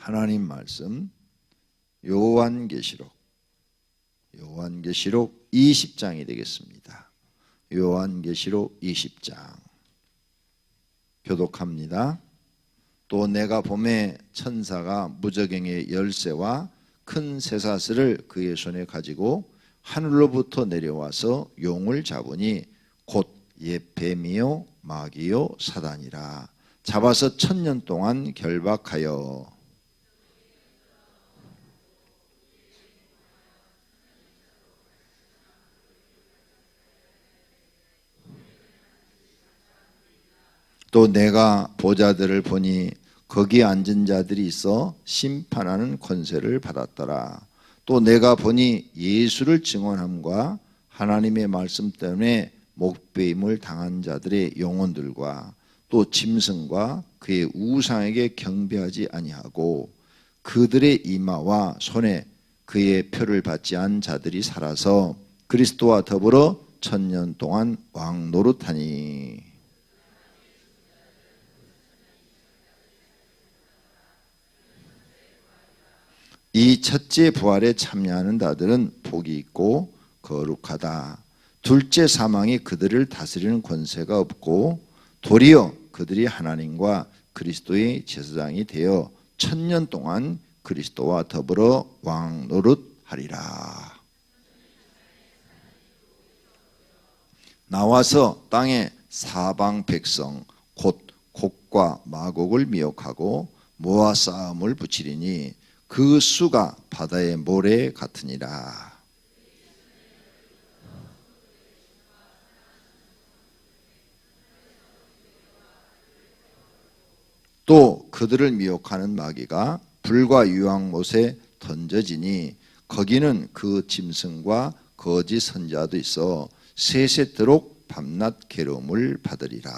하나님 말씀 요한계시록 20장이 되겠습니다. 요한계시록 20장 교독합니다. 또 내가 봄에 천사가 무저갱의 열쇠와 큰 쇠사슬을 그의 손에 가지고 하늘로부터 내려와서 용을 잡으니 곧 옛 뱀이요 마귀요 사단이라. 잡아서 1000년 동안 결박하여 또 내가 보좌들을 보니 거기 앉은 자들이 있어 심판하는 권세를 받았더라. 또 내가 보니 예수를 증언함과 하나님의 말씀 때문에 목배임을 당한 자들의 영혼들과 또 짐승과 그의 우상에게 경배하지 아니하고 그들의 이마와 손에 그의 표를 받지 않은 자들이 살아서 그리스도와 더불어 1000년 동안 왕 노릇하니. 이 첫째 부활에 참여하는 자들은 복이 있고 거룩하다. 둘째 사망이 그들을 다스리는 권세가 없고 도리어 그들이 하나님과 그리스도의 제사장이 되어 1000년 동안 그리스도와 더불어 왕 노릇하리라. 나와서 땅의 사방 백성 곧 곡과 마곡을 미혹하고 모아 싸움을 붙이리니 그 수가 바다의 모래 같으니라. 또 그들을 미혹하는 마귀가 불과 유황못에 던져지니 거기는 그 짐승과 거짓 선자도 있어 세세토록 밤낮 괴로움을 받으리라.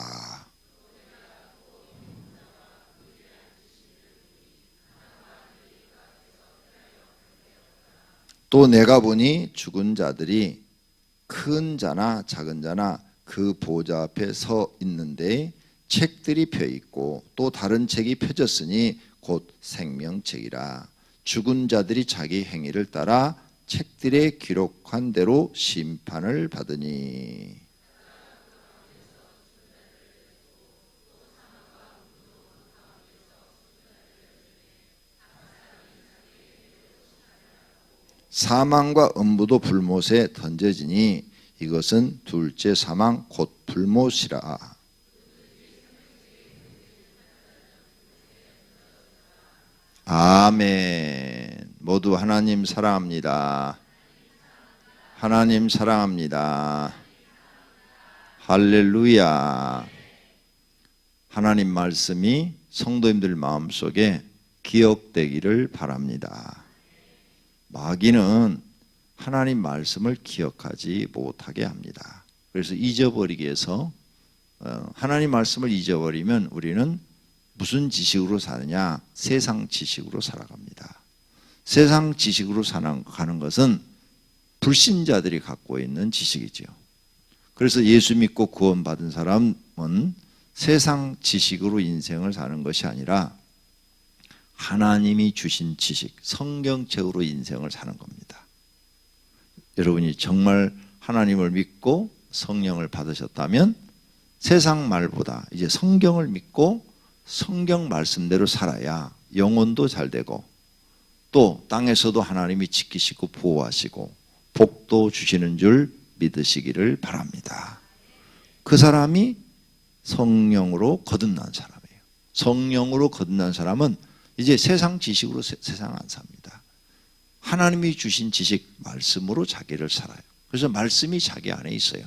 또 내가 보니 죽은 자들이 큰 자나 작은 자나 그 보좌 앞에 서 있는데 책들이 펴 있고 또 다른 책이 펴졌으니 곧 생명책이라. 죽은 자들이 자기 행위를 따라 책들에 기록한 대로 심판을 받으니. 사망과 음부도 불못에 던져지니 이것은 둘째 사망 곧 불못이라. 아멘. 모두 하나님 사랑합니다. 하나님 사랑합니다. 할렐루야. 하나님 말씀이 성도님들 마음속에 기억되기를 바랍니다. 마귀는 하나님 말씀을 기억하지 못하게 합니다. 그래서 잊어버리게 해서 하나님 말씀을 잊어버리면 우리는 무슨 지식으로 사느냐? 세상 지식으로 살아갑니다. 세상 지식으로 살아가는 것은 불신자들이 갖고 있는 지식이죠. 그래서 예수 믿고 구원받은 사람은 세상 지식으로 인생을 사는 것이 아니라 하나님이 주신 지식, 성경책으로 인생을 사는 겁니다. 여러분이 정말 하나님을 믿고 성령을 받으셨다면 세상 말보다 이제 성경을 믿고 성경 말씀대로 살아야 영혼도 잘 되고 또 땅에서도 하나님이 지키시고 보호하시고 복도 주시는 줄 믿으시기를 바랍니다. 그 사람이 성령으로 거듭난 사람이에요. 성령으로 거듭난 사람은 이제 세상 지식으로 세상 안 삽니다. 하나님이 주신 지식 말씀으로 자기를 살아요. 그래서 말씀이 자기 안에 있어요.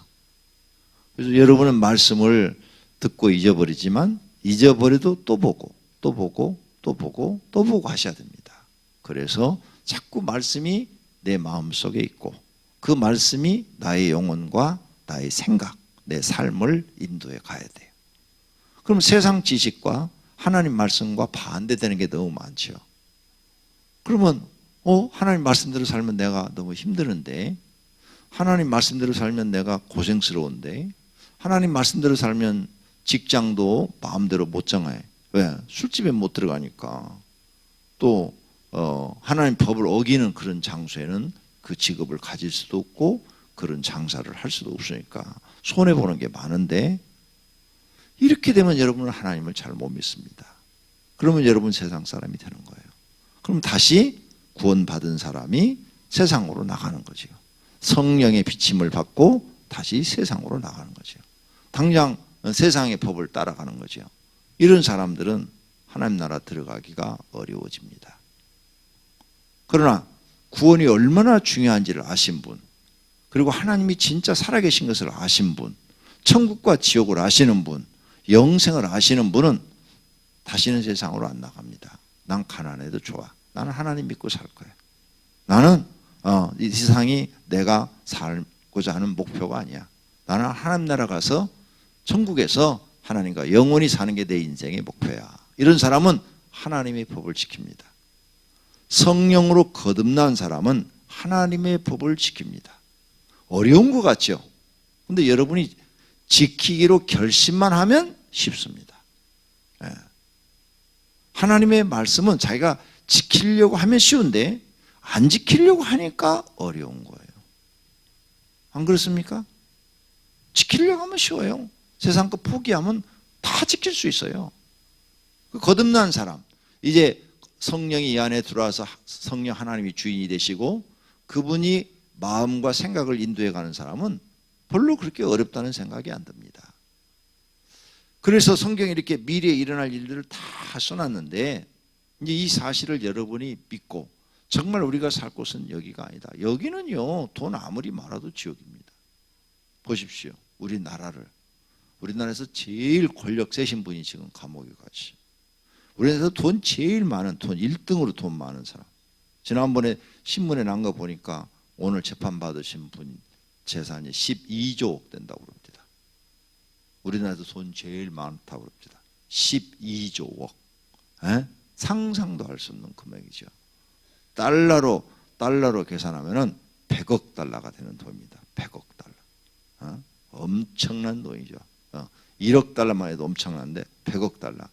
그래서 여러분은 말씀을 듣고 잊어버리지만 잊어버려도 또 보고 또 보고 또 보고 또 보고 하셔야 됩니다. 그래서 자꾸 말씀이 내 마음속에 있고 그 말씀이 나의 영혼과 나의 생각, 내 삶을 인도해 가야 돼요. 그럼 세상 지식과 하나님 말씀과 반대되는 게 너무 많죠. 그러면 하나님 말씀대로 살면 내가 너무 힘드는데, 하나님 말씀대로 살면 내가 고생스러운데, 하나님 말씀대로 살면 직장도 마음대로 못 정해. 왜? 술집에 못 들어가니까. 또 하나님 법을 어기는 그런 장소에는 그 직업을 가질 수도 없고 그런 장사를 할 수도 없으니까 손해보는 게 많은데, 이렇게 되면 여러분은 하나님을 잘 못 믿습니다. 그러면 여러분 세상 사람이 되는 거예요. 그럼 다시 구원받은 사람이 세상으로 나가는 거죠. 성령의 비침을 받고 다시 세상으로 나가는 거죠. 당장 세상의 법을 따라가는 거죠. 이런 사람들은 하나님 나라 들어가기가 어려워집니다. 그러나 구원이 얼마나 중요한지를 아신 분, 그리고 하나님이 진짜 살아계신 것을 아신 분, 천국과 지옥을 아시는 분, 영생을 아시는 분은 다시는 세상으로 안 나갑니다. 난 가난해도 좋아. 나는 하나님 믿고 살 거야. 나는 이 세상이 내가 살고자 하는 목표가 아니야. 나는 하나님 나라 가서 천국에서 하나님과 영원히 사는 게 내 인생의 목표야. 이런 사람은 하나님의 법을 지킵니다. 성령으로 거듭난 사람은 하나님의 법을 지킵니다. 어려운 것 같죠? 근데 여러분이 지키기로 결심만 하면 쉽습니다. 하나님의 말씀은 자기가 지키려고 하면 쉬운데 안 지키려고 하니까 어려운 거예요. 안 그렇습니까? 지키려고 하면 쉬워요. 세상 거 포기하면 다 지킬 수 있어요. 거듭난 사람, 이제 성령이 이 안에 들어와서 성령 하나님이 주인이 되시고 그분이 마음과 생각을 인도해 가는 사람은 별로 그렇게 어렵다는 생각이 안 듭니다. 그래서 성경에 이렇게 미래에 일어날 일들을 다 써놨는데, 이제 이 사실을 여러분이 믿고 정말 우리가 살 곳은 여기가 아니다. 여기는요, 돈 아무리 많아도 지옥입니다. 보십시오. 우리나라에서 제일 권력 세신 분이 지금 감옥에 가시. 우리나라에서 돈 제일 많은, 돈 1등으로 돈 많은 사람. 지난번에 신문에 난 거 보니까 오늘 재판 받으신 분 재산이 12조 된다고 그럽니다. 우리나라에서 돈 제일 많다고 그럽니다. 12조 억. 상상도 할 수 없는 금액이죠. 달러로 계산하면은 100억 달러가 되는 돈입니다. 100억 달러. 엄청난 돈이죠. 1억 달러만 해도 엄청난데 100억 달러.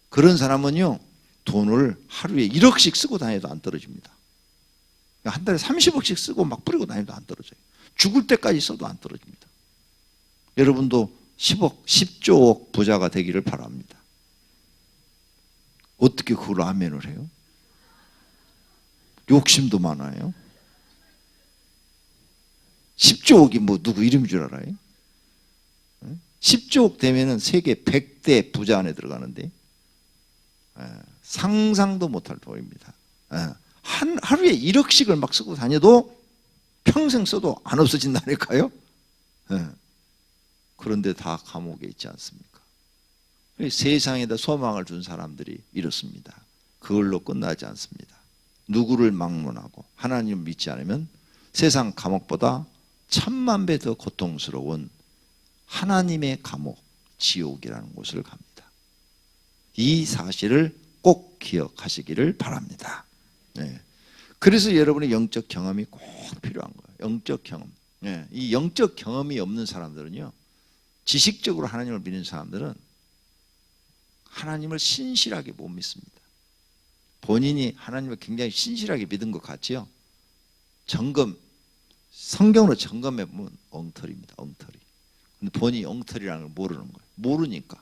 그런 사람은요, 돈을 하루에 1억씩 쓰고 다녀도 안 떨어집니다. 한 달에 30억씩 쓰고 막 뿌리고 다녀도 안 떨어져요. 죽을 때까지 써도 안 떨어집니다. 여러분도 10조 부자가 되기를 바랍니다. 어떻게 그걸 아멘을 해요? 욕심도 많아요. 10조억이 뭐 누구 이름인 줄 알아요? 10조억 되면은 세계 100대 부자 안에 들어가는데, 상상도 못할 돈입니다. 하루에 1억씩을 막 쓰고 다녀도 평생 써도 안 없어진다니까요. 그런데 다 감옥에 있지 않습니까? 세상에다 소망을 준 사람들이 이렇습니다. 그걸로 끝나지 않습니다. 누구를 막론하고 하나님을 믿지 않으면 세상 감옥보다 1000만 배 더 고통스러운 하나님의 감옥, 지옥이라는 곳을 갑니다. 이 사실을 꼭 기억하시기를 바랍니다. 그래서 여러분의 영적 경험이 꼭 필요한 거예요. 영적 경험. 이 영적 경험이 없는 사람들은요, 지식적으로 하나님을 믿는 사람들은 하나님을 신실하게 못 믿습니다. 본인이 하나님을 굉장히 신실하게 믿은 것 같지요? 성경으로 점검해 보면 엉터리입니다. 엉터리. 근데 본인이 엉터리라는 걸 모르는 거예요. 모르니까.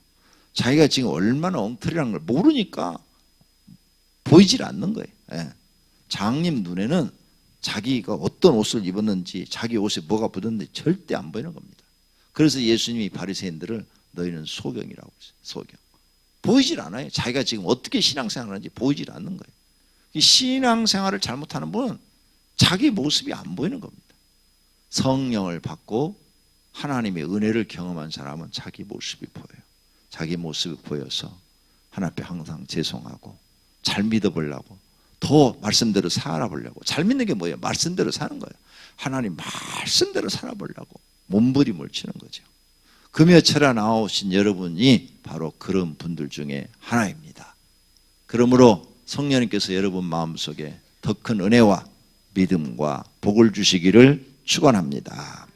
자기가 지금 얼마나 엉터리라는 걸 모르니까 보이질 않는 거예요. 장님 눈에는 자기가 어떤 옷을 입었는지, 자기 옷에 뭐가 묻었는지 절대 안 보이는 겁니다. 그래서 예수님이 바리새인들을 너희는 소경이라고 했어요. 소경. 보이질 않아요. 자기가 지금 어떻게 신앙생활을 하는지 보이질 않는 거예요. 이 신앙생활을 잘못하는 분은 자기 모습이 안 보이는 겁니다. 성령을 받고 하나님의 은혜를 경험한 사람은 자기 모습이 보여요. 자기 모습이 보여서 하나님 앞에 항상 죄송하고 잘 믿어보려고, 더 말씀대로 살아보려고. 잘 믿는 게 뭐예요? 말씀대로 사는 거예요. 하나님 말씀대로 살아보려고 몸부림을 치는 거죠. 금요 철야 나오신 여러분이 바로 그런 분들 중에 하나입니다. 그러므로 성령님께서 여러분 마음속에 더 큰 은혜와 믿음과 복을 주시기를 축원합니다.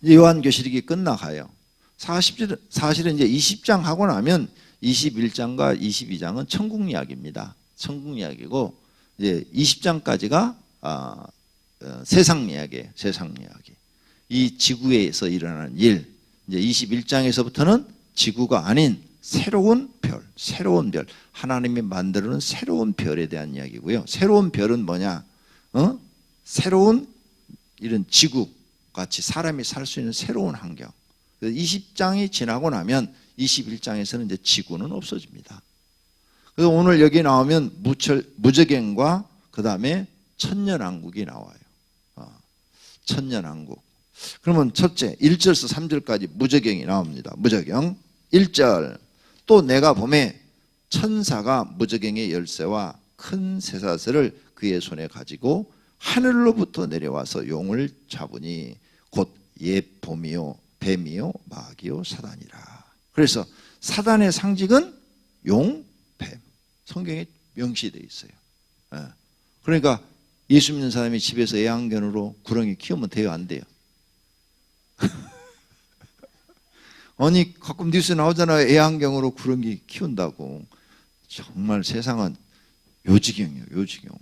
이제 요한계시록이 끝나가요. 사실은 이제 20장 하고 나면 21장과 22장은 천국 이야기입니다. 천국 이야기고 이제 20장까지가 세상 이야기예요. 세상 이야기. 이 지구에서 일어나는 일. 이제 21장에서부터는 지구가 아닌 새로운 별, 새로운 별. 하나님이 만들어놓은 새로운 별에 대한 이야기고요. 새로운 별은 뭐냐? 새로운 이런 지구 같이 사람이 살 수 있는 새로운 환경. 20장이 지나고 나면 21장에서는 이제 지구는 없어집니다. 그래서 오늘 여기 나오면 무저갱과 그 다음에 천년왕국이 나와요. 천년왕국. 그러면 첫째 1절에서 3절까지 무저갱이 나옵니다. 무저갱 1절 또 내가 보매 천사가 무저갱의 열쇠와 큰 쇠사슬을 그의 손에 가지고 하늘로부터 내려와서 용을 잡으니 곧 옛 봄이요 뱀이요 마귀요 사단이라. 그래서 사단의 상징은 용, 뱀. 성경에 명시되어 있어요. 그러니까 예수 믿는 사람이 집에서 애완견으로 구렁이 키우면 돼요, 안 돼요? 아니 가끔 뉴스 나오잖아요. 애완견으로 구렁이 키운다고. 정말 세상은 요지경이에요. 요지경.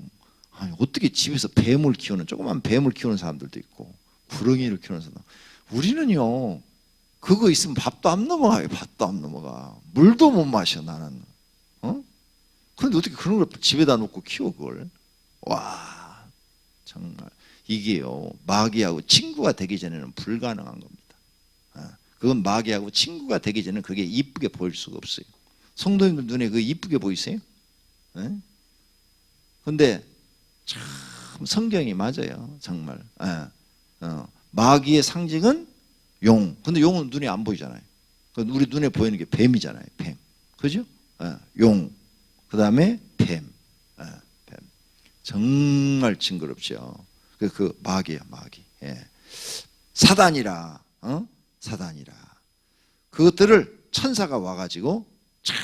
아니 어떻게 집에서 뱀을 키우는, 조그만 뱀을 키우는 사람들도 있고 구렁이를 키우는 사람. 우리는요 그거 있으면 밥도 안 넘어가요. 밥도 안 넘어가. 물도 못 마셔 나는. 그런데 어떻게 그런 걸 집에다 놓고 키워 그걸. 와 정말 이게요 마귀하고 친구가 되기 전에는 불가능한 겁니다. 그건 마귀하고 친구가 되기 전에는 그게 이쁘게 보일 수가 없어요. 성도님들 눈에 그게 이쁘게 보이세요? 그런데 참 성경이 맞아요. 정말. 마귀의 상징은 용. 근데 용은 눈에 안 보이잖아요. 우리 눈에 보이는 게 뱀이잖아요. 뱀. 그죠? 용. 그 다음에 뱀. 뱀. 정말 징그럽죠. 그 마귀야, 마귀. 사단이라. 사단이라. 그것들을 천사가 와가지고 촥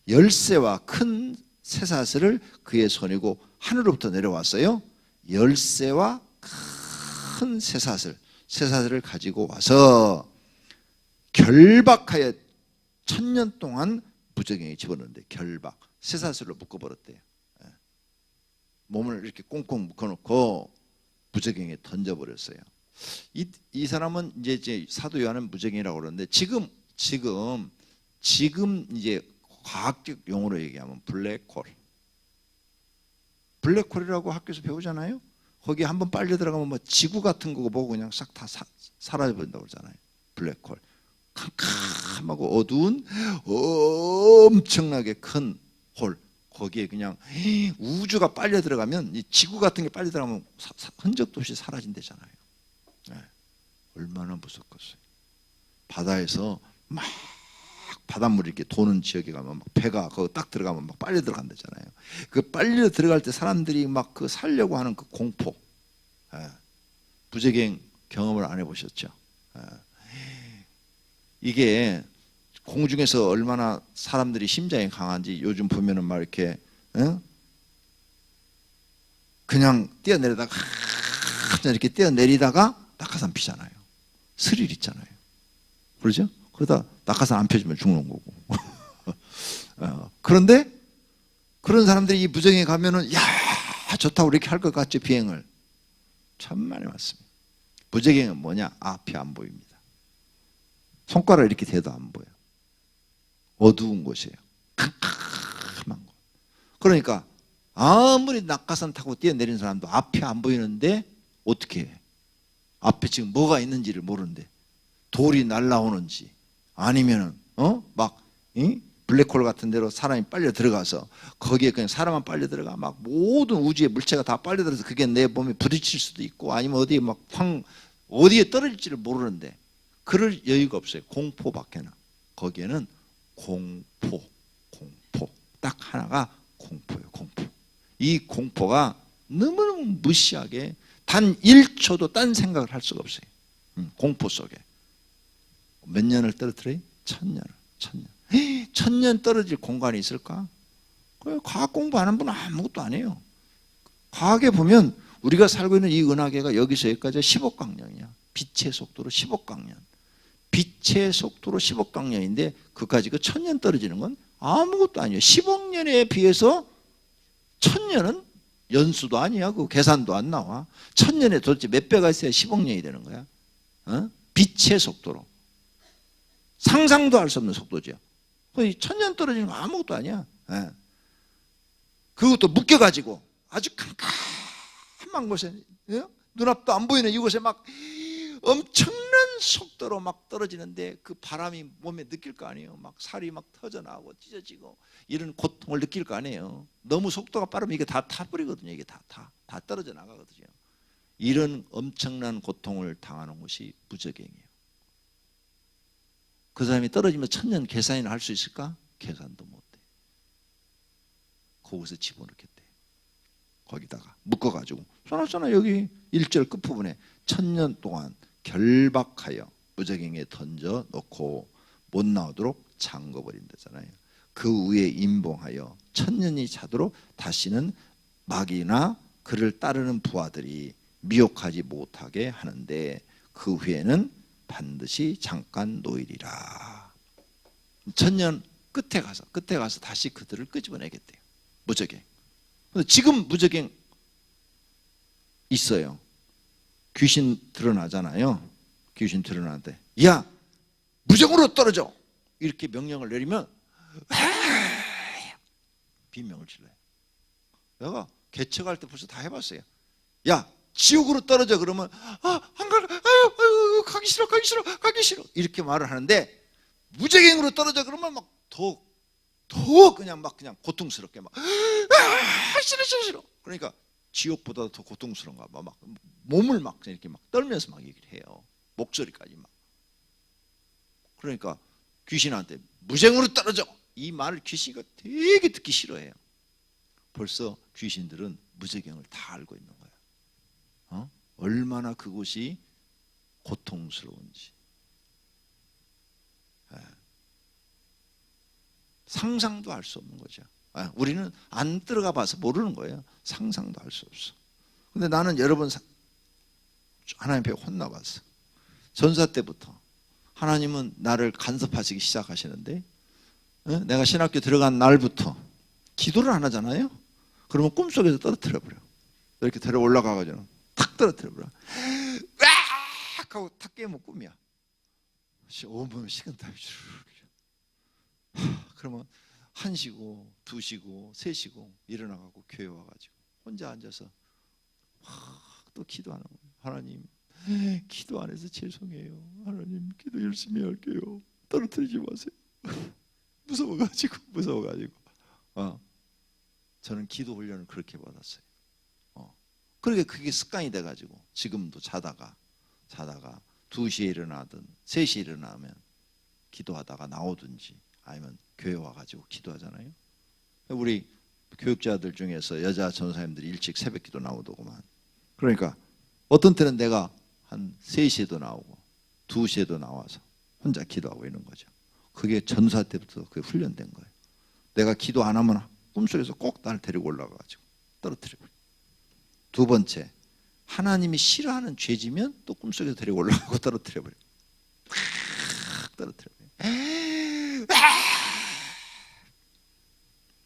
열쇠와 큰 쇠사슬을 그의 손이고 하늘로부터 내려왔어요. 열쇠와 큰 쇠사슬을 가지고 와서 결박하여 1000년 동안 무저갱에 집어넣는데 결박, 쇠사슬로 묶어버렸대요. 몸을 이렇게 꽁꽁 묶어놓고 무저갱에 던져버렸어요. 이 사람은 이제 사도 요한은 무저갱이라고 그러는데 지금 이제 과학적 용어로 얘기하면 블랙홀. 블랙홀이라고 학교에서 배우잖아요. 거기 한번 빨려 들어가면 뭐 지구 같은 거 보고 그냥 싹 다 사라져 버린다고 그러잖아요. 블랙홀. 캄캄하고 어두운 엄청나게 큰 홀. 거기에 그냥 우주가 빨려 들어가면 이 지구 같은 게 빨려 들어가면 흔적도 없이 사라진대잖아요. 얼마나 무섭겠어요. 바다에서 막 바닷물이 이렇게 도는 지역에 가면 막 배가 거기 딱 들어가면 막 빨려 들어간다잖아요. 그 빨려 들어갈 때 사람들이 막 그 살려고 하는 그 공포. 무저갱 경험을 안 해보셨죠? 이게 공중에서 얼마나 사람들이 심장이 강한지 요즘 보면은 막 이렇게 그냥 뛰어내리다가 이렇게 뛰어내리다가 낙하산 피잖아요. 스릴 있잖아요. 그러죠? 그러다 낙하산 안 펴주면 죽는 거고. 그런데 그런 사람들이 이 무저갱에 가면은 야 좋다고 이렇게 할 것 같죠. 비행을 참 많이 왔습니다. 무저갱은 뭐냐? 앞이 안 보입니다. 손가락 이렇게 대도 안 보여. 어두운 곳이에요. 캄캄한 곳. 그러니까 아무리 낙하산 타고 뛰어내린 사람도 앞이 안 보이는데 어떻게 해? 앞에 지금 뭐가 있는지를 모르는데 돌이 날라오는지 아니면은 막 블랙홀 같은 데로 사람이 빨려 들어가서 거기에 그냥 사람만 빨려 들어가 막 모든 우주의 물체가 다 빨려 들어서 그게 내 몸에 부딪힐 수도 있고 아니면 어디에 막 어디에 떨어질지를 모르는데 그럴 여유가 없어요. 공포밖에는. 거기에는 공포 딱 하나가 공포예요. 공포. 이 공포가 너무너무 무시하게 단 1초도 딴 생각을 할 수가 없어요. 공포 속에. 몇 년을 떨어뜨려요? 1000년을. 1000년 떨어질 공간이 있을까? 과학 공부 안 한 분은 아무것도 안 해요. 과학에 보면 우리가 살고 있는 이 은하계가 여기서 여기까지 10억 광년이야. 빛의 속도로 10억 광년. 빛의 속도로 10억 광년인데 그까지 그 1000년 떨어지는 건 아무것도 아니에요. 10억 년에 비해서 1000년은 연수도 아니야. 그 계산도 안 나와. 1000년에 도대체 몇 배가 있어야 10억 년이 되는 거야. 빛의 속도로. 상상도 할 수 없는 속도죠. 1000년 떨어지는 거 아무것도 아니야. 그것도 묶여가지고 아주 캄캄한 곳에, 눈앞도 안 보이는 이곳에 막 엄청난 속도로 막 떨어지는데 그 바람이 몸에 느낄 거 아니에요. 막 살이 막 터져나오고 찢어지고 이런 고통을 느낄 거 아니에요. 너무 속도가 빠르면 이게 다 타버리거든요. 이게 다 떨어져 나가거든요. 이런 엄청난 고통을 당하는 것이 무적행이에요. 그 사람이 떨어지면 1000년 계산이나 할 수 있을까? 계산도 못해. 거기서 집어넣겠대. 거기다가 묶어가지고 쏘나쏘나 여기 1절 끝부분에 1000년 동안 결박하여 무적행에 던져 놓고 못 나오도록 잠궈버린다잖아요. 그 위에 임봉하여 1000년이 차도록 다시는 마귀나 그를 따르는 부하들이 미혹하지 못하게 하는데 그 후에는 반드시 잠깐 놓이리라. 1000년 끝에 가서 다시 그들을 끄집어내겠대요. 무적행. 지금 무적행 있어요. 귀신 드러나잖아요. 귀신 드러나는데 야 무적으로 떨어져 이렇게 명령을 내리면 비명을 질러요. 내가 개척할 때 벌써 다 해봤어요. 야 지옥으로 떨어져 그러면 안 가, 아유 가기 싫어 이렇게 말을 하는데 무적행으로 떨어져 그러면 막 더 그냥 고통스럽게 막 싫어. 그러니까 지옥보다 더 고통스러운가 봐. 막 몸을 막 이렇게 막 떨면서 막 얘기를 해요. 목소리까지 막. 그러니까 귀신한테 무적행으로 떨어져 이 말을 귀신이 되게 듣기 싫어해요. 벌써 귀신들은 무적행을 다 알고 있는 거야. 얼마나 그곳이 고통스러운지. 상상도 할 수 없는 거죠. 우리는 안 들어가 봐서 모르는 거예요. 상상도 할 수 없어. 근데 나는 여러 번 하나님 앞에 혼나봤어. 전사 때부터 하나님은 나를 간섭하시기 시작하시는데 내가 신학교 들어간 날부터 기도를 안 하잖아요. 그러면 꿈속에서 떨어뜨려 버려. 이렇게 데려 올라가가지고 탁 떨어뜨려 버려. 으악 하고 탁 깨면 꿈이야. 오면 식은땀이 주르륵. 그러면 1시고 2시고 3시고 일어나가고 교회 와가지고 혼자 앉아서 또 기도하는 거예요. 하나님 기도 안 해서 죄송해요. 하나님 기도 열심히 할게요. 떨어뜨리지 마세요. 무서워가지고 저는 기도 훈련을 그렇게 받았어요. 그러게 그게 습관이 돼가지고 지금도 자다가 2시에 일어나든 3시에 일어나면 기도하다가 나오든지 아니면 교회 와가지고 기도하잖아요. 우리 교육자들 중에서 여자 전사님들이 일찍 새벽 기도 나오더구만. 그러니까 어떤 때는 내가 한 3시에도 나오고 2시에도 나와서 혼자 기도하고 있는 거죠. 그게 전사 때부터 그게 훈련된 거예요. 내가 기도 안 하면 꿈속에서 꼭 날 데리고 올라가가지고 떨어뜨려버려. 두 번째, 하나님이 싫어하는 죄지면 또 꿈속에서 데리고 올라가고 떨어뜨려버려. 떨어뜨려버려.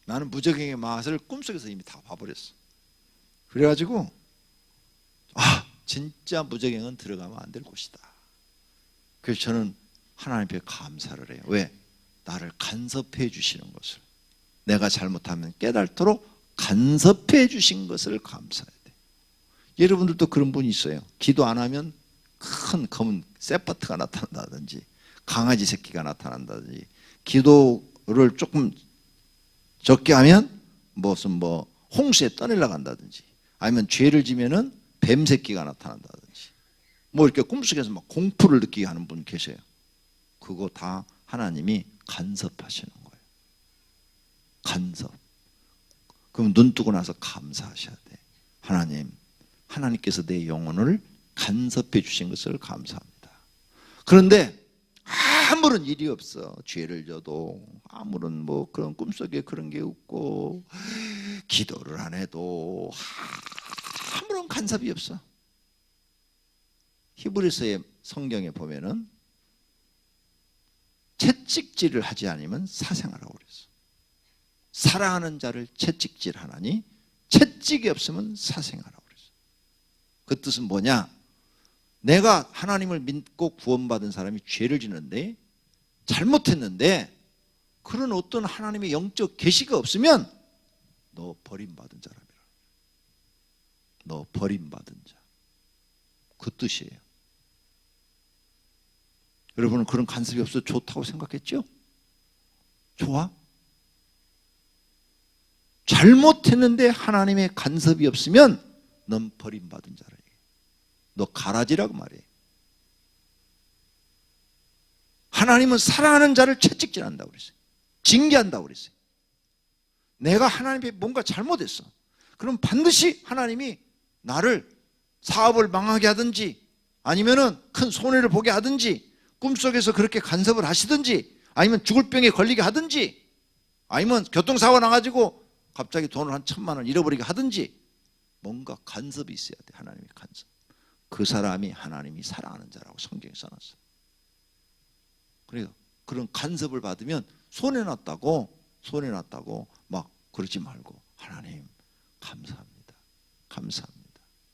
나는 무적행의 맛을 꿈속에서 이미 다 봐버렸어. 그래가지고 진짜 무적행은 들어가면 안 될 곳이다. 그래서 저는 하나님 앞에 감사를 해요. 왜? 나를 간섭해 주시는 것을, 내가 잘못하면 깨닫도록 간섭해 주신 것을 감사해야 돼. 여러분들도 그런 분이 있어요. 기도 안 하면 큰 검은 세파트가 나타난다든지 강아지 새끼가 나타난다든지, 기도를 조금 적게 하면 무슨 홍수에 떠내려 간다든지, 아니면 죄를 지면은 뱀 새끼가 나타난다든지, 이렇게 꿈속에서 막 공포를 느끼게 하는 분 계세요. 그거 다 하나님이 간섭하시는 거예요. 간섭. 그럼 눈 뜨고 나서 감사하셔야 돼. 하나님께서 내 영혼을 간섭해 주신 것을 감사합니다. 그런데 아무런 일이 없어. 죄를 져도 아무런 그런 꿈속에 그런 게 없고, 기도를 안 해도 아무런 간섭이 없어. 히브리서의 성경에 보면은 채찍질을 하지 않으면 사생하라고 그랬어. 사랑하는 자를 채찍질하나니 채찍이 없으면 사생하라고 그랬어. 그 뜻은 뭐냐? 내가 하나님을 믿고 구원받은 사람이 죄를 짓는데 잘못했는데 그런 어떤 하나님의 영적 계시가 없으면 너 버림받은 자랍니다. 너 버림받은 자. 그 뜻이에요. 여러분은 그런 간섭이 없어서 좋다고 생각했죠? 좋아? 잘못했는데 하나님의 간섭이 없으면 넌 버림받은 자라. 너 가라지라고 말해. 하나님은 사랑하는 자를 채찍질한다고 그랬어요. 징계한다고 그랬어요. 내가 하나님께 뭔가 잘못했어. 그럼 반드시 하나님이 나를 사업을 망하게 하든지 아니면은 큰 손해를 보게 하든지 꿈속에서 그렇게 간섭을 하시든지 아니면 죽을 병에 걸리게 하든지 아니면 교통사고 나가지고 갑자기 돈을 한 1,000만 원 잃어버리게 하든지 뭔가 간섭이 있어야 돼. 하나님의 간섭. 그 사람이 하나님이 사랑하는 자라고 성경에 써놨어. 그러니까 그런 간섭을 받으면 손해났다고 막 그러지 말고 하나님 감사합니다. 감사합니다.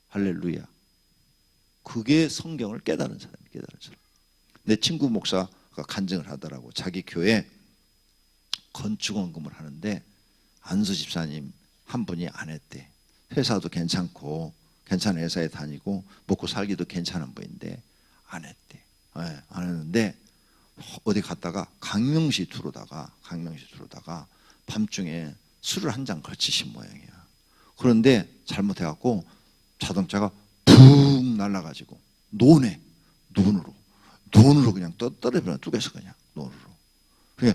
할렐루야. 그게 성경을 깨달은 사람. 내 친구 목사가 간증을 하더라고. 자기 교회 건축원금을 하는데 안수 집사님 한 분이 안 했대. 회사도 괜찮고 괜찮은 회사에 다니고 먹고 살기도 괜찮은 분인데 안 했대. 네, 안 했는데 어디 갔다가 강명시 두르다가 밤중에 술을 한 잔 걸치신 모양이야. 그런데 잘못해갖고 자동차가 푹 날아가지고 논으로 그냥 떨어져 뚝에서 그냥 논으로 그냥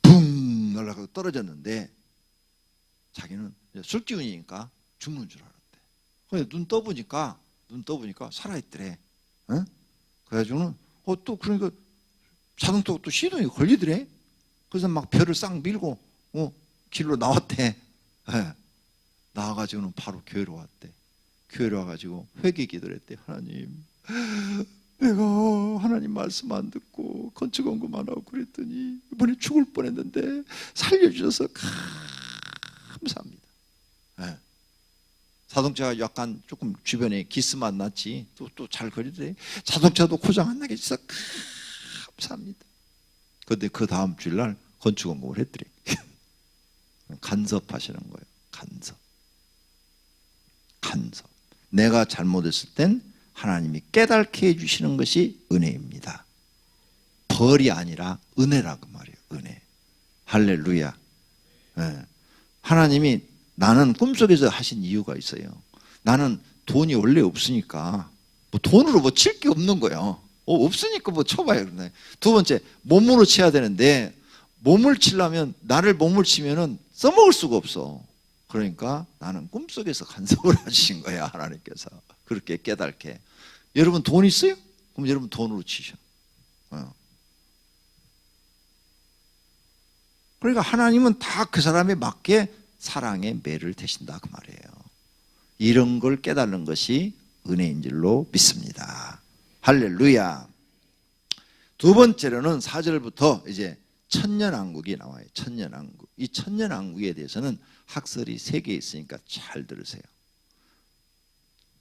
붕 날아가고 떨어졌는데 자기는 술 기운이니까 죽는 줄 알았대. 그래 눈 떠보니까 살아있더래. 어? 그래가지고는 또 그러니까 자동차가 또 시동이 걸리더래. 그래서 막 벼를 싹 밀고 길로 나왔대. 네. 나와가지고는 바로 교회로 왔대. 교회로 와가지고 회개 기도를 했대. 하나님, 내가 하나님 말씀 안 듣고 건축원금 안 하고 그랬더니 이번에 죽을 뻔했는데 살려주셔서 감사합니다. 네. 자동차가 약간 조금 주변에 기스만 났지 또 잘 거리더래. 자동차도 고장 안 나게 해주셔서 감사합니다. 그런데 그 다음 주일날 건축원금을 했더래. 간섭하시는 거예요. 간섭. 내가 잘못했을 땐 하나님이 깨닫게 해주시는 것이 은혜입니다. 벌이 아니라 은혜라고 말이에요. 은혜. 할렐루야. 네. 하나님이 나는 꿈속에서 하신 이유가 있어요. 나는 돈이 원래 없으니까 돈으로 칠 게 없는 거예요. 없으니까 쳐봐요. 두 번째, 몸으로 쳐야 되는데 몸을 치려면 나를 몸을 치면은 써먹을 수가 없어. 그러니까 나는 꿈속에서 간섭을 하신 거야. 하나님께서 그렇게 깨닫게. 여러분 돈 있어요? 그럼 여러분 돈으로 치셔. 그러니까 하나님은 다 그 사람에 맞게 사랑의 매를 대신다 그 말이에요. 이런 걸 깨닫는 것이 은혜인 줄로 믿습니다. 할렐루야. 두 번째로는 4절부터 이제 천년왕국이 나와요. 천년왕국. 이 천년왕국에 대해서는 학설이 3개 있으니까 잘 들으세요.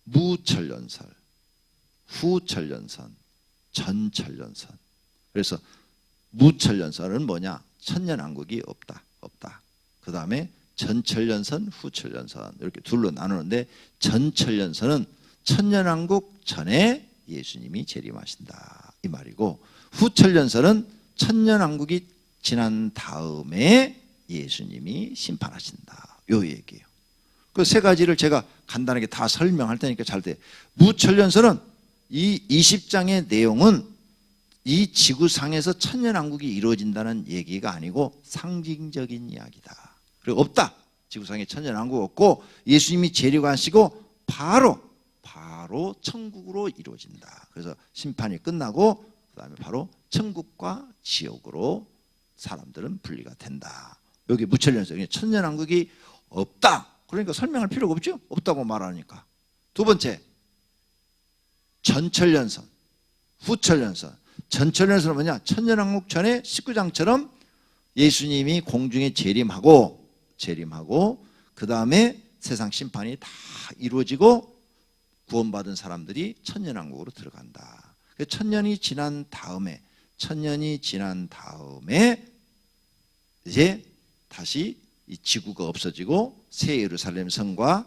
무천년설, 후천년선, 전천년선. 그래서 무천년설은 뭐냐? 천년왕국이 없다. 그 다음에 전천년선, 후천년선 이렇게 둘로 나누는데 전천년선은 천년왕국 전에 예수님이 재림하신다 이 말이고, 후천년선은 천년왕국이 지난 다음에 예수님이 심판하신다 요 얘기예요. 그 3가지를 제가 간단하게 다 설명할 테니까 잘 돼. 무천년선은 이 20장의 내용은 이 지구상에서 천년왕국이 이루어진다는 얘기가 아니고 상징적인 이야기다. 그리고 없다. 지구상에 천년왕국 없고 예수님이 재림하시고 바로 천국으로 이루어진다. 그래서 심판이 끝나고 그 다음에 바로 천국과 지옥으로 사람들은 분리가 된다. 여기 무천년선, 천년왕국이 없다. 그러니까 설명할 필요가 없죠. 없다고 말하니까. 두 번째, 전천년선, 후천년선. 전천년선은 뭐냐? 천년왕국 전에 19장처럼 예수님이 공중에 재림하고 그 다음에 세상 심판이 다 이루어지고 구원받은 사람들이 천년왕국으로 들어간다. 천년이 지난 다음에 이제 다시 이 지구가 없어지고 새 예루살렘 성과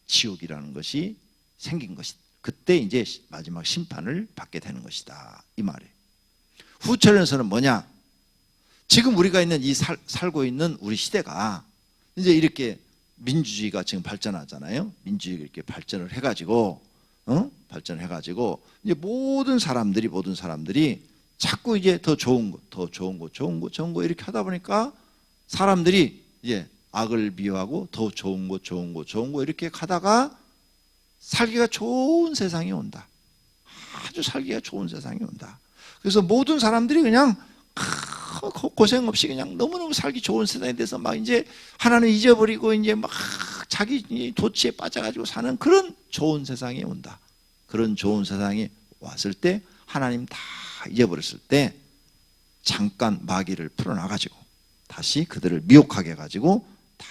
지옥이라는 것이 생긴 것이다. 그때 이제 마지막 심판을 받게 되는 것이다, 이 말이에요. 후천년선은 뭐냐? 지금 우리가 있는 살고 있는 우리 시대가 이제 이렇게 민주주의가 지금 발전하잖아요. 민주주의가 이렇게 발전을 해가지고 이제 모든 사람들이 자꾸 이제 더 좋은 거 이렇게 하다 보니까 사람들이 이제 악을 미워하고 더 좋은 거 이렇게 가다가 살기가 좋은 세상이 온다. 아주 살기가 좋은 세상이 온다. 그래서 모든 사람들이 그냥 고생 없이 그냥 너무너무 살기 좋은 세상에 대해서 막 이제 하나님 잊어버리고 이제 막 자기 도취에 빠져가지고 사는 그런 좋은 세상이 온다. 그런 좋은 세상이 왔을 때 하나님 다 잊어버렸을 때 잠깐 마귀를 풀어놔가지고 다시 그들을 미혹하게 해가지고 다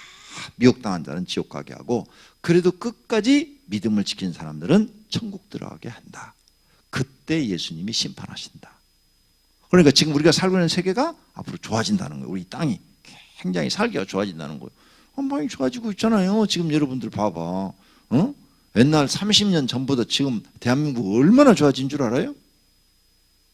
미혹당한 자는 지옥 가게 하고 그래도 끝까지 믿음을 지킨 사람들은 천국 들어가게 한다. 그때 예수님이 심판하신다. 그러니까 지금 우리가 살고 있는 세계가 앞으로 좋아진다는 거예요. 우리 땅이 굉장히 살기가 좋아진다는 거예요. 많이 좋아지고 있잖아요. 지금 여러분들 봐봐. 옛날 30년 전보다 지금 대한민국 얼마나 좋아진 줄 알아요?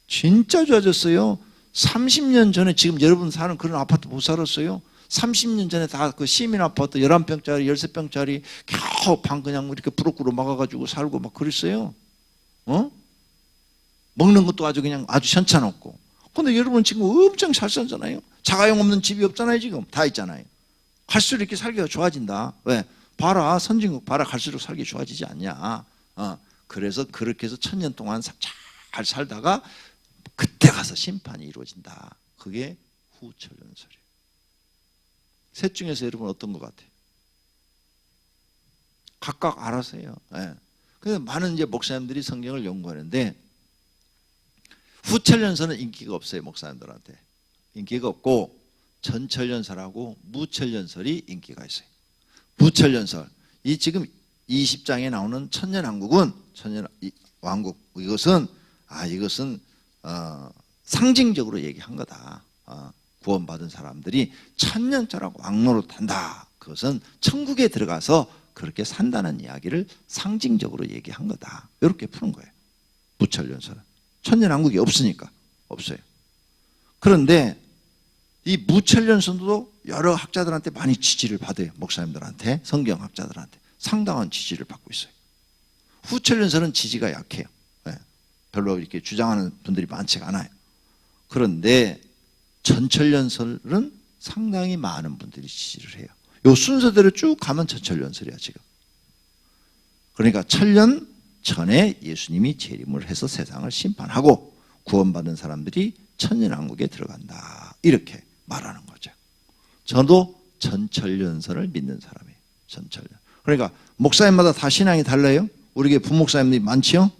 진짜 좋아졌어요. 30년 전에 지금 여러분 사는 그런 아파트 못 살았어요. 30년 전에 다 그 시민 아파트 11평짜리 13평짜리 겨우 방 그냥 이렇게 부럭부럭 막아가지고 살고 막 그랬어요. 먹는 것도 아주 그냥 아주 현찮았고. 근데 여러분 지금 엄청 잘 살잖아요. 자가용 없는 집이 없잖아요. 지금 다 있잖아요. 갈수록 이렇게 살기가 좋아진다. 왜? 봐라, 선진국 봐라, 갈수록 살기 좋아지지 않냐. 그래서 그렇게 해서 1000년 동안 잘 살다가 그때 가서 심판이 이루어진다. 그게 후천년설이에요. 셋 중에서 여러분 어떤 것 같아요? 각각 알아서 해요. 네. 그래서 많은 이제 목사님들이 성경을 연구하는데 후천년설은 인기가 없어요. 목사님들한테 인기가 없고 전천년설하고 무천년설이 인기가 있어요. 무천년설, 이 지금 20장에 나오는 천년왕국은 천년왕국 이것은 상징적으로 얘기한 거다. 구원받은 사람들이 천년자락 왕노릇한다. 그것은 천국에 들어가서 그렇게 산다는 이야기를 상징적으로 얘기한 거다. 이렇게 푸는 거예요. 무천년설은 천년왕국이 없으니까 없어요. 그런데 이 무천년설도 여러 학자들한테 많이 지지를 받아요. 목사님들한테, 성경학자들한테 상당한 지지를 받고 있어요. 후천년설은 지지가 약해요. 네. 별로 이렇게 주장하는 분들이 많지가 않아요. 그런데 전천년설은 상당히 많은 분들이 지지를 해요. 이 순서대로 쭉 가면 전천년설이야 지금. 그러니까 1000년 전에 예수님이 재림을 해서 세상을 심판하고 구원받은 사람들이 천년왕국에 들어간다. 이렇게 말하는 거죠. 저도 전천년설을 믿는 사람이에요. 전천년. 그러니까 목사님마다 다 신앙이 달라요. 우리 교회 부목사님들이 많지요.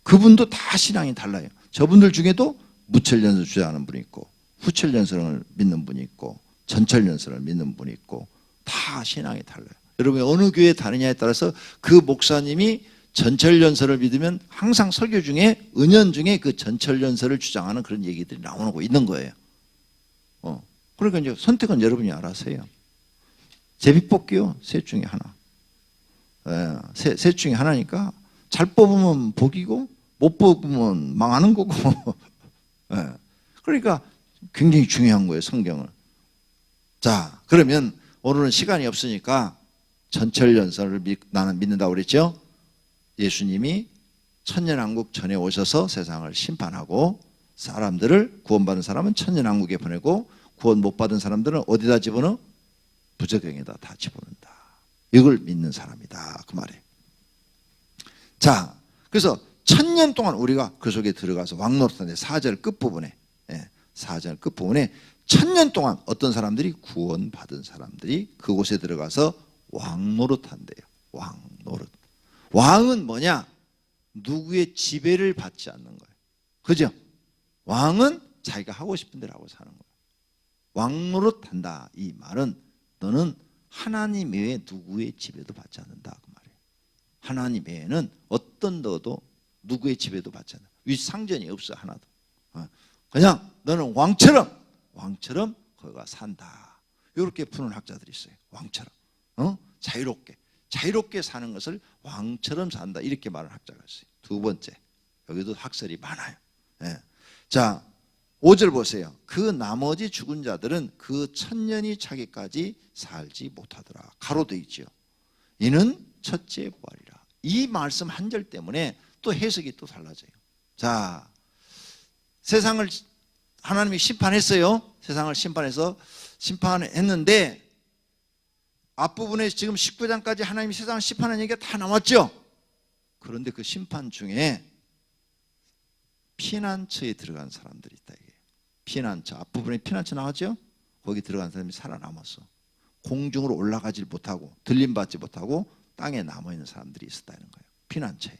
그분도 다 신앙이 달라요. 저분들 중에도 무천년설 주장하는 분이 있고 후천년설을 믿는 분이 있고 전천년설을 믿는 분이 있고 다 신앙이 달라요. 여러분이 어느 교회에 다니냐에 따라서 그 목사님이 전천년설을 믿으면 항상 설교 중에 은연 중에 그 전천년설을 주장하는 그런 얘기들이 나오고 있는 거예요. 그러니까 이제 선택은 여러분이 알아서 해요. 제비뽑기요, 셋 중에 하나. 셋 중에 하나니까 잘 뽑으면 복이고 못 뽑으면 망하는 거고. 그러니까 굉장히 중요한 거예요, 성경을. 자, 그러면 오늘은 시간이 없으니까 전천년설을 나는 믿는다고 그랬죠? 예수님이 천년왕국 전에 오셔서 세상을 심판하고 사람들을 구원받은 사람은 천년왕국에 보내고 구원 못 받은 사람들은 어디다 집어넣어? 부적경에다 다 집어넣는다. 이걸 믿는 사람이다. 그 말이에요. 자, 그래서 1000년 동안 우리가 그 속에 들어가서 왕노릇하는데 4절 끝부분에 4절 끝부분에 1000년 동안 어떤 사람들이 구원받은 사람들이 그곳에 들어가서 왕노릇한대요. 왕노릇. 왕은 뭐냐? 누구의 지배를 받지 않는 거예요. 그죠? 왕은 자기가 하고 싶은 대로 하고 사는 거예요. 왕노릇한다. 이 말은 너는 하나님 외에 누구의 지배도 받지 않는다 그 말이에요. 하나님 외에는 어떤 너도 누구의 지배도 받지 않는다. 윗상전이 없어 하나도. 그냥 너는 왕처럼 거기가 산다. 이렇게 푸는 학자들이 있어요. 왕처럼 자유롭게 사는 것을 왕처럼 산다. 이렇게 말하는 학자가 있어요. 두 번째, 여기도 학설이 많아요. 자, 5절 보세요. 그 나머지 죽은 자들은 그 천년이 차기까지 살지 못하더라. 가로되 있죠. 이는 첫째 부활이라. 이 말씀 한 절 때문에 또 해석이 또 달라져요. 자, 세상을 하나님이 심판했어요. 세상을 심판했는데 앞부분에 지금 19장까지 하나님이 세상을 심판하는 얘기가 다 나왔죠. 그런데 그 심판 중에 피난처에 들어간 사람들이 있다. 이게 피난처, 앞부분에 피난처 나왔죠. 거기 들어간 사람이 살아남았어. 공중으로 올라가지 못하고 들림받지 못하고 땅에 남아있는 사람들이 있었다는 거예요. 피난처에.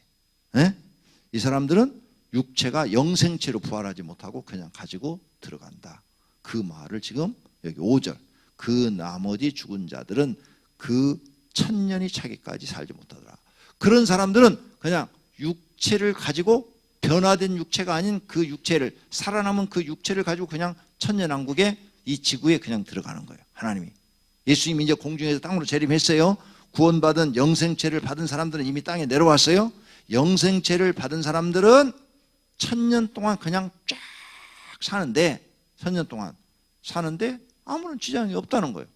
이 사람들은 육체가 영생체로 부활하지 못하고 그냥 가지고 들어간다. 그 말을 지금 여기 5절, 그 나머지 죽은 자들은 그 천년이 차기까지 살지 못하더라. 그런 사람들은 그냥 육체를 가지고 변화된 육체가 아닌 그 육체를, 살아남은 그 육체를 가지고 그냥 천년왕국에 이 지구에 그냥 들어가는 거예요. 하나님이. 예수님이 이제 공중에서 땅으로 재림했어요. 구원받은 영생체를 받은 사람들은 이미 땅에 내려왔어요. 영생체를 받은 사람들은 천년 동안 그냥 쫙 사는데, 천년 동안 사는데 아무런 지장이 없다는 거예요.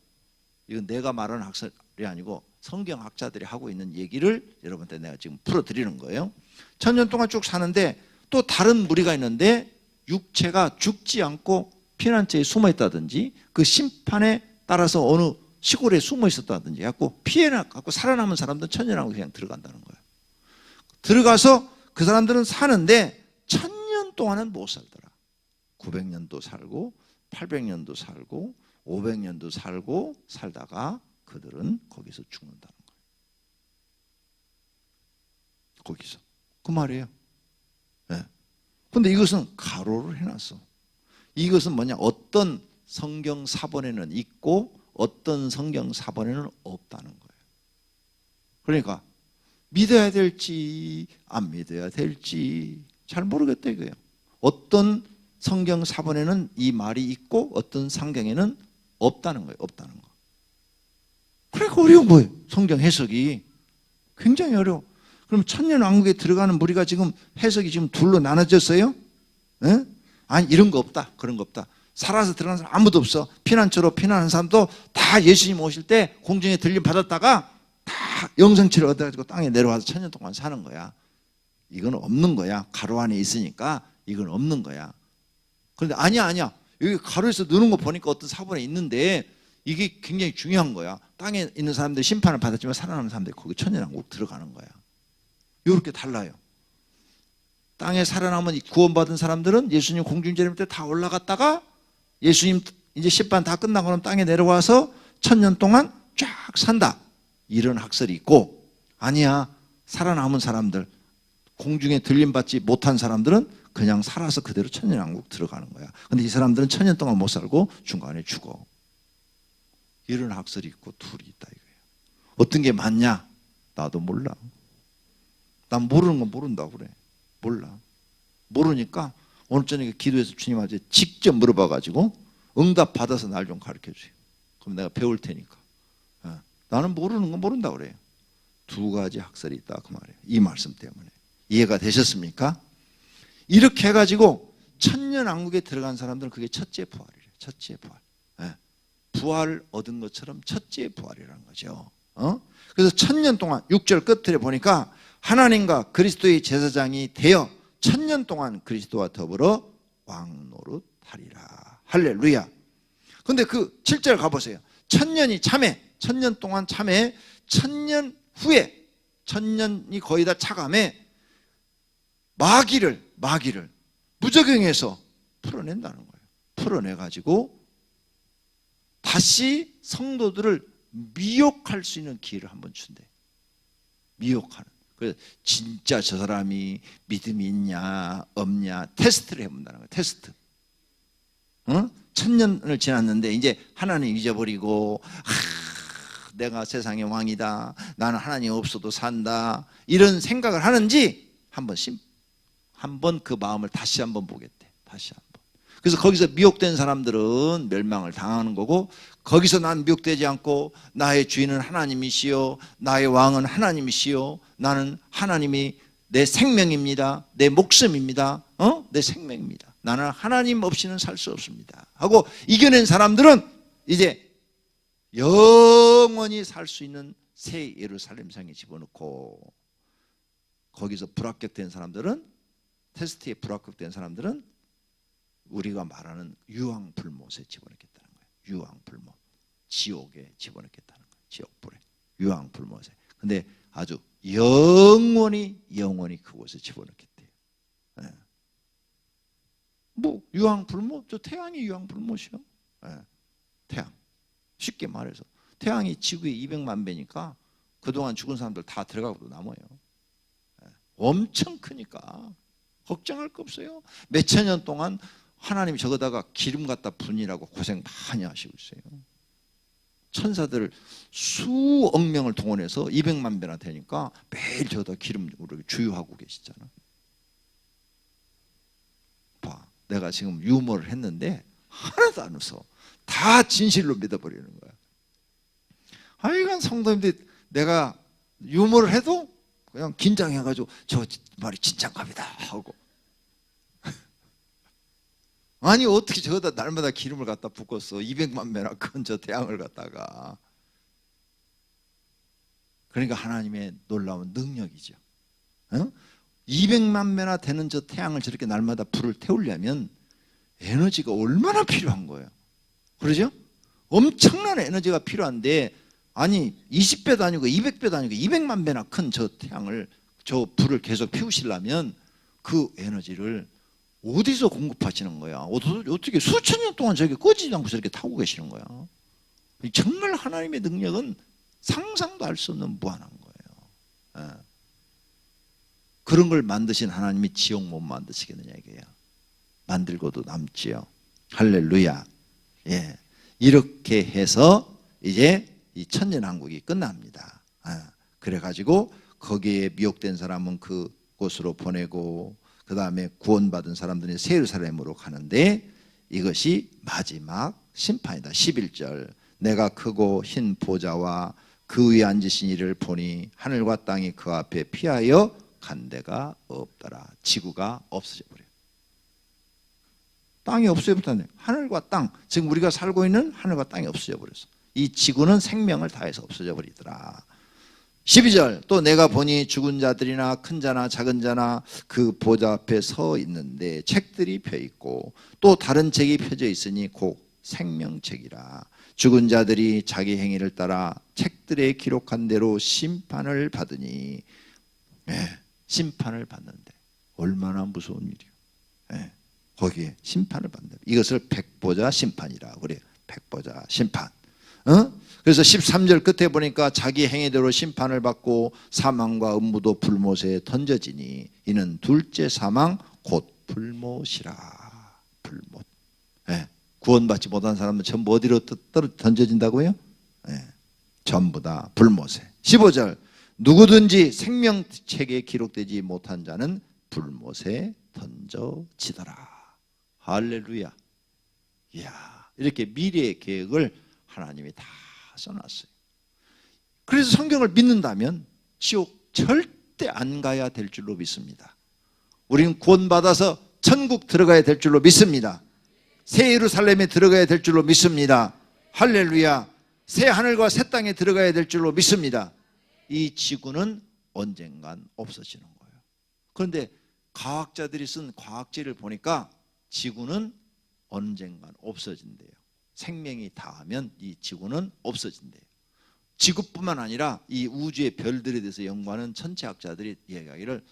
이건 내가 말하는 학설이 아니고 성경학자들이 하고 있는 얘기를 여러분한테 내가 지금 풀어드리는 거예요. 천년 동안 쭉 사는데 또 다른 무리가 있는데 육체가 죽지 않고 피난처에 숨어 있다든지 그 심판에 따라서 어느 시골에 숨어 있었다든지 갖고 피해갖고 살아남은 사람들은 천년하고 그냥 들어간다는 거예요. 들어가서 그 사람들은 사는데 천년 동안은 못 살더라. 900년도 살고 800년도 살고 500년도 살고 살다가 그들은 거기서 죽는다는 거예요. 거기서. 그 말이에요. 그런데 이것은 가로를 해놨어. 이것은 뭐냐? 어떤 성경 사본에는 있고 어떤 성경 사본에는 없다는 거예요. 그러니까 믿어야 될지 안 믿어야 될지 잘 모르겠다 이거예요. 어떤 성경 사본에는 이 말이 있고 어떤 성경에는 없다는 거예요. 없다는 거. 그러니까 어려운 거예요. 성경 해석이 굉장히 어려워. 그럼 천년왕국에 들어가는 무리가 지금 해석이 지금 둘로 나눠졌어요? 아니 이런 거 없다. 그런 거 없다. 살아서 들어가는 사람 아무도 없어. 피난처로 피난하는 사람도 다 예수님 오실 때 공중에 들림 받았다가 다 영생체를 얻어가지고 땅에 내려와서 천년 동안 사는 거야. 이건 없는 거야. 가로 안에 있으니까 이건 없는 거야. 그런데 아니야. 여기 가로에서 느는 거 보니까 어떤 사본에 있는데 이게 굉장히 중요한 거야. 땅에 있는 사람들이 심판을 받았지만 살아남은 사람들이 거기 천년왕국 들어가는 거야. 이렇게 달라요. 땅에 살아남은 구원받은 사람들은 예수님 공중재림 때 다 올라갔다가 예수님 이제 심판 다 끝나고 나면 땅에 내려와서 천년 동안 쫙 산다. 이런 학설이 있고, 아니야, 살아남은 사람들, 공중에 들림받지 못한 사람들은 그냥 살아서 그대로 천년왕국 들어가는 거야. 근데 이 사람들은 천년 동안 못 살고 중간에 죽어. 이런 학설이 있고 둘이 있다 이거예요. 어떤 게 맞냐? 나도 몰라. 난 모르는 건 모른다고 그래. 몰라. 모르니까 오늘 저녁에 기도해서 주님한테 직접 물어봐가지고 응답 받아서 날 좀 가르쳐주세요. 그럼 내가 배울 테니까. 나는 모르는 건 모른다고 그래요. 두 가지 학설이 있다 그 말이에요. 이 말씀 때문에. 이해가 되셨습니까? 이렇게 해가지고 천년왕국에 들어간 사람들은 그게 첫째 부활이래요. 첫째 부활. 부활을 얻은 것처럼 첫째 부활이라는 거죠. 그래서 천년 동안 6절 끝에 보니까 하나님과 그리스도의 제사장이 되어 천년 동안 그리스도와 더불어 왕노릇하리라. 할렐루야. 근데 그 7절 가보세요. 천년이 참해, 천년 동안 참해, 천년 후에, 천년이 거의 다 차감해 마귀를 무적행해서 풀어낸다는 거예요. 풀어내가지고 다시 성도들을 미혹할 수 있는 기회를 한번 준대. 미혹하는. 그래서 진짜 저 사람이 믿음이 있냐 없냐 테스트를 해본다는 거예요. 테스트. 천년을 지났는데 이제 하나님 잊어버리고 내가 세상의 왕이다, 나는 하나님 없어도 산다, 이런 생각을 하는지 한번 그 마음을 다시 한번 보겠대. 다시 한번. 그래서 거기서 미혹된 사람들은 멸망을 당하는 거고, 거기서 난 미혹되지 않고 나의 주인은 하나님이시요 나의 왕은 하나님이시요 나는 하나님이 내 생명입니다, 내 목숨입니다, 내 생명입니다, 나는 하나님 없이는 살 수 없습니다 하고 이겨낸 사람들은 이제 영원히 살 수 있는 새 예루살렘 성에 집어넣고, 거기서 불합격된 사람들은, 테스트에 불합격된 사람들은 우리가 말하는 유황불못에 집어넣겠다는 거예요. 유황불못, 지옥에 집어넣겠다는 거예요. 지옥불에, 유황불못에. 근데 아주 영원히 그곳에 집어넣겠대요. 네. 뭐 유황불못, 저 태양이 유황불못이요. 네. 태양. 쉽게 말해서 태양이 지구의 200만 배니까 그동안 죽은 사람들 다 들어가고도 남아요. 네. 엄청 크니까 걱정할 거 없어요. 몇천 년 동안 하나님이 저거다가 기름 갖다 분이라고 고생 많이 하시고 있어요. 천사들 수억 명을 동원해서 200만 배나 되니까 매일 저거다 기름으로 주유하고 계시잖아. 봐, 내가 지금 유머를 했는데 하나도 안 웃어. 다 진실로 믿어버리는 거야. 하여간 성도님들, 내가 유머를 해도 그냥 긴장해가지고 저 말이 진짠갑니다 하고, 아니 어떻게 저거다 날마다 기름을 갖다 붓겠어. 200만 배나 큰 저 태양을 갖다가. 그러니까 하나님의 놀라운 능력이죠. 200만 배나 되는 저 태양을 저렇게 날마다 불을 태우려면 에너지가 얼마나 필요한 거예요. 그러죠? 엄청난 에너지가 필요한데, 아니 20배도 아니고 200배도 아니고 200만 배나 큰 저 태양을, 저 불을 계속 피우시려면 그 에너지를 어디서 공급하시는 거야? 어떻게 수천 년 동안 저게 꺼지지 않고 저렇게 타고 계시는 거야? 정말 하나님의 능력은 상상도 할 수 없는 무한한 거예요. 예. 그런 걸 만드신 하나님이 지옥 못 만드시겠느냐 이거예요. 만들고도 남지요. 할렐루야. 예. 이렇게 해서 이제 이 천년왕국이 끝납니다. 그래가지고 거기에 미혹된 사람은 그곳으로 보내고, 그 다음에 구원받은 사람들이 새 예루살렘으로 가는데, 이것이 마지막 심판이다. 11절, 내가 크고 흰 보좌와 그 위에 앉으신 이를 보니 하늘과 땅이 그 앞에 피하여 간 데가 없더라. 지구가 없어져 버려요. 땅이 없어져 버렸다네. 하늘과 땅, 지금 우리가 살고 있는 하늘과 땅이 없어져 버렸어. 이 지구는 생명을 다해서 없어져 버리더라. 12절, 또 내가 보니 죽은 자들이나 큰 자나 작은 자나 그 보좌 앞에 서 있는데 책들이 펴 있고 또 다른 책이 펴져 있으니 곧 생명책이라. 죽은 자들이 자기 행위를 따라 책들에 기록한 대로 심판을 받으니. 심판을 받는데 얼마나 무서운 일이요. 거기에 심판을 받는다. 이것을 백보자 심판이라 그래요. 백보자 심판. 그래서 13절 끝에 보니까 자기 행위대로 심판을 받고 사망과 음부도 불못에 던져지니 이는 둘째 사망 곧 불못이라. 불못. 구원받지 못한 사람은 전부 어디로 던져진다고요? 전부 다 불못에. 15절, 누구든지 생명책에 기록되지 못한 자는 불못에 던져지더라. 할렐루야. 이야, 이렇게 미래의 계획을 하나님이 다 써놨어요. 그래서 성경을 믿는다면 지옥 절대 안 가야 될 줄로 믿습니다. 우리는 구원받아서 천국 들어가야 될 줄로 믿습니다. 새 예루살렘에 들어가야 될 줄로 믿습니다. 할렐루야. 새 하늘과 새 땅에 들어가야 될 줄로 믿습니다. 이 지구는 언젠간 없어지는 거예요. 그런데 과학자들이 쓴 과학지를 보니까 지구는 언젠간 없어진대요. 생명이 다하면 이 지구는 없어진대요. 지구뿐만 아니라 이 우주의 별들에 대해서 연구하는 천체학자들이 얘기하기를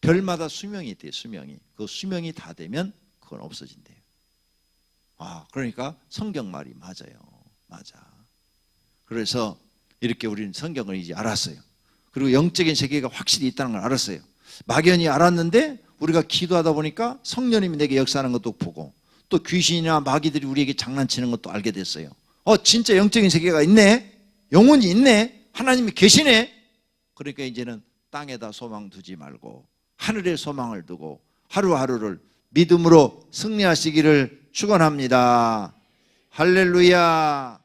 별마다 수명이 있대요. 수명이. 그 수명이 다 되면 그건 없어진대요. 그러니까 성경 말이 맞아요. 맞아. 그래서 이렇게 우리는 성경을 이제 알았어요. 그리고 영적인 세계가 확실히 있다는 걸 알았어요. 막연히 알았는데 우리가 기도하다 보니까 성령님이 내게 역사하는 것도 보고 또 귀신이나 마귀들이 우리에게 장난치는 것도 알게 됐어요. 진짜 영적인 세계가 있네. 영혼이 있네. 하나님이 계시네. 그러니까 이제는 땅에다 소망 두지 말고 하늘에 소망을 두고 하루하루를 믿음으로 승리하시기를 축원합니다. 할렐루야.